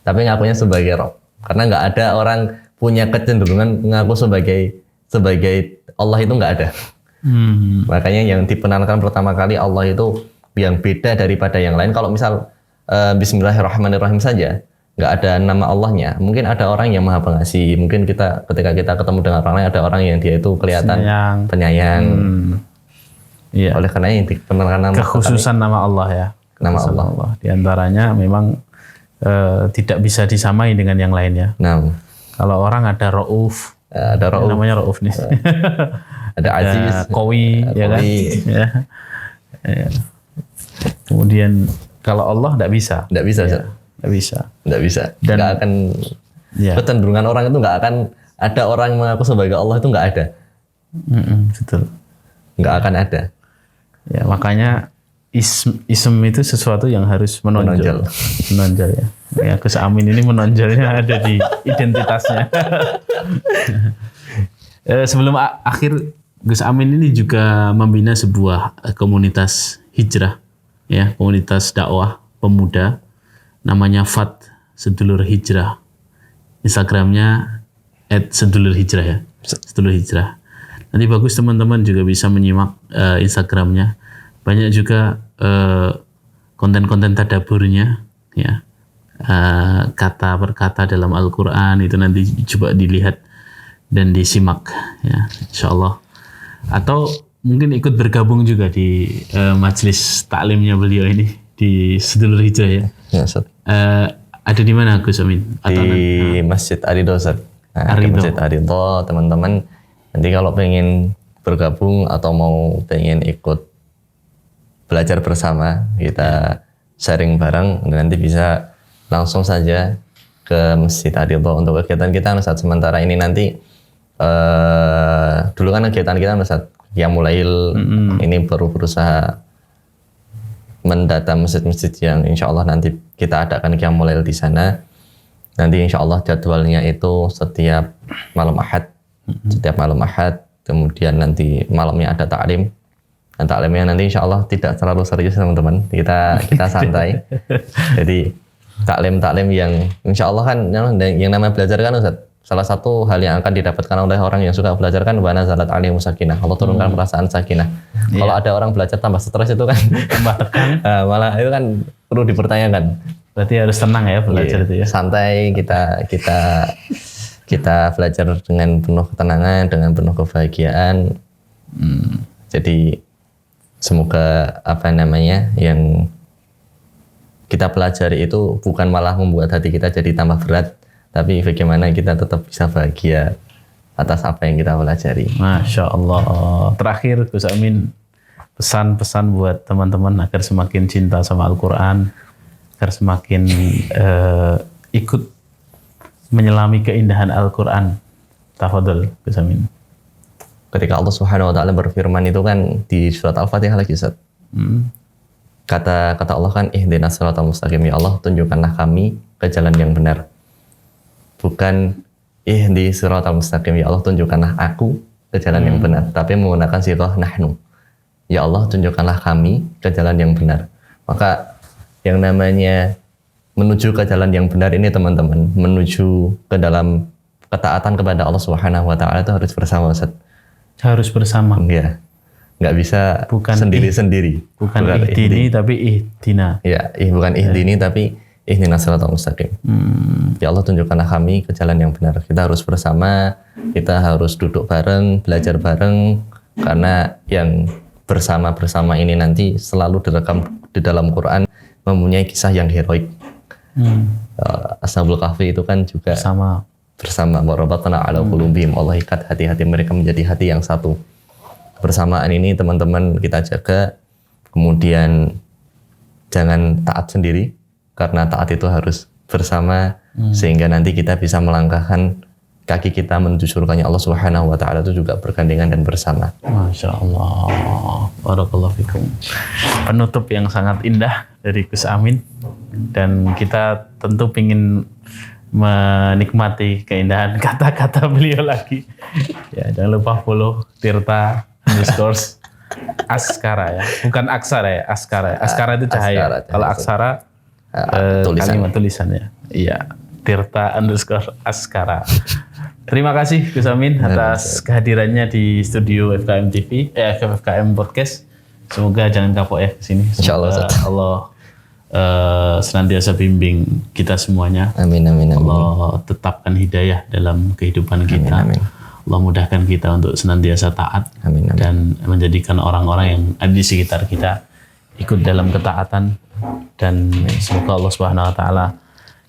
Tapi ngakunya sebagai Rabb. Karena nggak ada orang punya kecenderungan mengaku sebagai Allah, itu nggak ada. Makanya yang diperkenalkan pertama kali Allah itu yang beda daripada yang lain. Kalau misal Bismillahirrahmanirrahim saja nggak ada nama Allahnya, mungkin ada orang yang maha pengasih, mungkin ketika kita ketemu dengan orang lain ada orang yang dia itu kelihatan penyayang. Iya. Oleh karena yang diperkenalkan nama kekhususan nama Allah ya. Nama Allah. Di antaranya memang tidak bisa disamai dengan yang lainnya. Nah, kalau orang ada Rauf, namanya Rauf nih. Ada Aziz, Qawi, ya kan? Ya. Kemudian kalau Allah tidak bisa. Tidak bisa, ya, tidak bisa. Tidak bisa. Dan nggak akan kecenderungan orang itu nggak akan ada orang yang mengaku sebagai Allah, itu nggak ada. Betul. Nggak akan ada. Ya, makanya ism itu sesuatu yang harus menonjol. Menonjol ya. Ya, Gus Amin ini menonjolnya ada di identitasnya. Sebelum akhir, Gus Amin ini juga membina sebuah komunitas hijrah, ya, komunitas dakwah pemuda, namanya FAT, Sedulur Hijrah. Instagramnya @sedulurhijrah ya, Sedulur Hijrah. Nanti bagus teman-teman juga bisa menyimak Instagramnya. Banyak juga konten-konten tadaburnya, ya, kata per kata dalam Al-Quran itu nanti coba dilihat dan disimak, ya, insyaallah. Atau mungkin ikut bergabung juga di majelis taklimnya beliau ini di Sedulur Hijrah ya. Ya, Ustaz. Ada di mana Gus Amin? Di Masjid Arido, Ustaz. Nah, di Masjid Arido, teman-teman nanti kalau pengen bergabung atau mau pengen ikut belajar bersama, kita sharing bareng, nanti bisa langsung saja ke Masjid Arido untuk kegiatan kita, Ustaz. Sementara ini nanti dulu kan kegiatan kita, Ustaz, yang mulai ini baru berusaha mendata masjid-masjid yang insya Allah nanti kita adakan Qiyamul Lail di sana. Nanti insya Allah jadwalnya itu setiap malam Ahad, kemudian nanti malamnya ada taklim. Dan taklimnya nanti insya Allah tidak terlalu serius teman-teman, kita santai. Jadi taklim yang insya Allah kan yang namanya belajar kan, Ustaz, salah satu hal yang akan didapatkan oleh orang yang suka belajar kan wa nazalat alaihimus sakinah. Allah turunkan perasaan sakinah. Kalau ada orang belajar tambah stres itu kan tambah tekan. Malah itu kan perlu dipertanyakan. Berarti harus tenang ya belajar itu ya. Santai, kita belajar dengan penuh ketenangan, dengan penuh kebahagiaan. Jadi semoga yang kita pelajari itu bukan malah membuat hati kita jadi tambah berat, tapi bagaimana kita tetap bisa bahagia atas apa yang kita pelajari. Masya Allah. Terakhir Gus Amin, pesan-pesan buat teman-teman agar semakin cinta sama Al-Quran, agar semakin ikut menyelami keindahan Al-Quran. Tafadhol, Gus Amin. Ketika Allah Subhanahu wa taala berfirman itu kan di surat Al-Fatihah lagi, Ustaz. Kata Allah kan ihdinas siratal mustaqim, ya Allah tunjukkanlah kami ke jalan yang benar. Bukan ihdi siratal mustaqim, ya Allah tunjukkanlah aku ke jalan yang benar, tapi menggunakan sirah nahnu. Ya Allah tunjukkanlah kami ke jalan yang benar. Maka yang namanya menuju ke jalan yang benar ini teman-teman, menuju ke dalam ketaatan kepada Allah Subhanahu wa taala itu harus bersama, Ustaz. Harus bersama. Iya. Nggak bisa sendiri-sendiri. Bukan ihdini tapi ihdina. Ya, bukan ihdini tapi ihdinas siratal mustaqim. Ya Allah tunjukkanlah kami ke jalan yang benar. Kita harus bersama, kita harus duduk bareng, belajar bareng, karena yang bersama-bersama ini nanti selalu direkam di dalam Quran mempunyai kisah yang heroik. Ashabul Kahfi itu kan juga bersama warabatna ala qulubihim, Allah ikat hati-hati mereka menjadi hati yang satu. Bersamaan ini teman-teman kita jaga, kemudian jangan taat sendiri, karena taat itu harus bersama, sehingga nanti kita bisa melangkahkan kaki kita menuju surganya Allah Subhanahu wa taala itu juga bergandengan dan bersama. Masya Allah, barakallahu fikum. Penutup yang sangat indah dari Gus Amin, dan kita tentu ingin menikmati keindahan kata-kata beliau lagi. Ya, jangan lupa follow Tirta_Askara ya, bukan aksara ya, Askara. Askara itu cahaya. Kalau aksara kalimat tulisannya. Iya, Tirta_Askara. Terima kasih Gus Amin atas kehadirannya di studio FKM TV, FKM Podcast. Semoga jangan kapok ya kesini. Semoga Allah senantiasa bimbing kita semuanya. Amin. Allah tetapkan hidayah dalam kehidupan kita. Amin. Allah mudahkan kita untuk senantiasa taat. Amin. Dan menjadikan orang-orang yang ada di sekitar kita ikut dalam ketaatan, dan semoga Allah Subhanahu wa taala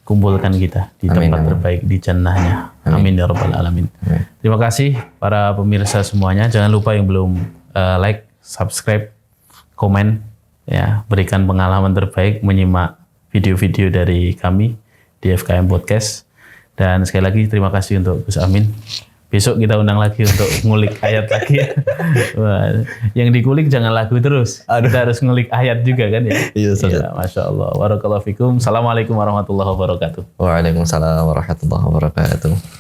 kumpulkan kita di tempat terbaik di jannahnya. Amin ya rabbal alamin. Terima kasih para pemirsa semuanya. Jangan lupa yang belum like, subscribe, komen, ya, berikan pengalaman terbaik menyimak video-video dari kami di FKM Podcast. Dan sekali lagi terima kasih untuk Gus Amin. Besok kita undang lagi untuk ngulik ayat lagi. Wah, yang dikulik jangan lagu terus. Kita harus ngulik ayat juga kan ya. Iya, ya, Masya Allah. Barakallahu fikum. Assalamualaikum warahmatullahi wabarakatuh. Waalaikumsalam warahmatullahi wabarakatuh.